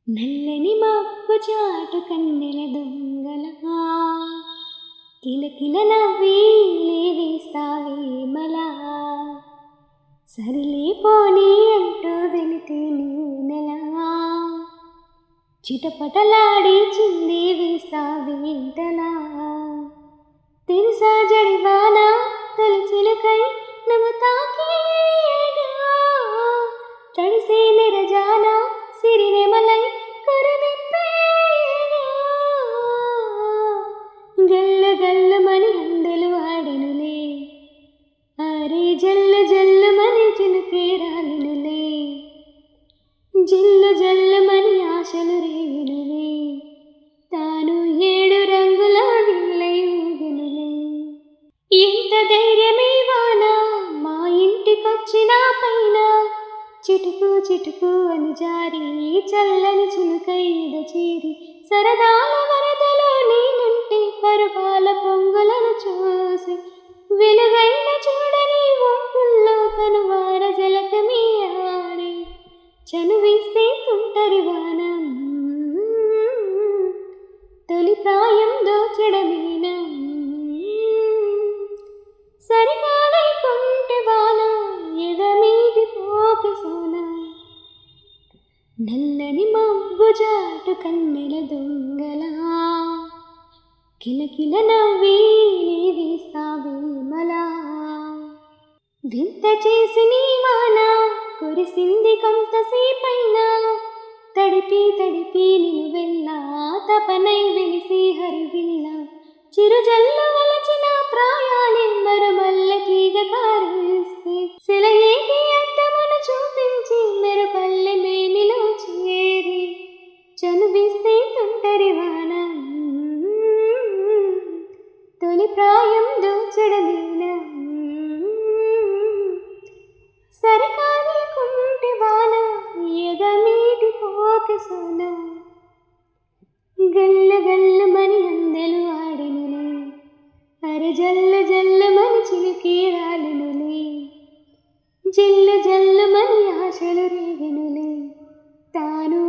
నల్లని మబ్బు చాటు కన్నెల దొంగలా కిలకిల నవ్వి లేవేస్తావేమలా సరిలే పోనీ అంటూ వెళితే నేనెలా చిటపటలాడి చిందే వేస్తావేంటలా తెలుసా జడివాన తొలి చిలుకై నువ్వు తాకేగా తడిసే నిరజాన సిరినెమలై కరవిప్పేగా గల్లు గల్లుమని అందెలు ఆడెనులే అరే జల్లు జల్లుమని చినుకే రాలినులే జిల్లు జల్లుమని ఆశలు రేగినులే తాను ఏడు రంగుల విల్లై ఊగెనులే ఇంత ధైర్యమే వానా మా ఇంటికొచ్చిన పైన చిటుకు చిటుకు అని జారి చల్లని చినుకైద చేరి సరదాల వరదలో నేనుంటే పరువాల పొంగులను చూసి వెలుగైన చూడని ఒంపుల్లో కనువార జలకమే ఆడి చనువిస్తే తుంటరి వానం తొలి ప్రాయం దోచడమేనా సరికాదై కొంటె బాల ఎదమీటి పోకి సోనా నల్లని మబ్బు జాటు కన్నెల దొంగలా కిలకిల నవ్వి లేవేస్తావేమలా వింత చేసి నీ వాన కురిసింది కొంతసేపైనా తడిపి తడిపి నిన్ను వెళ్ళా తపనై వెలిసి హరివిల్లా చిరుజల్లు వలచిన ప్రాయాన్ని మరుమల్ల తీగ కారేస్తే సెలయేటి అద్దమును చూపించి మెరుపల్లె మేనిలో చేరి చనువిస్తే తుంటరి వానం తొలి ప్రాయం దోచడమేనా సరికాదే కుంటి వాన ఎగమీటి పోకి సోన గల్లు గల్లుమని అందెలు ఆడెనులే అరె జల్లు జల్లుమని చిలుకే రాలెనులే జిల్లు జల్లుమని ఆశలు రేగెనులే తాను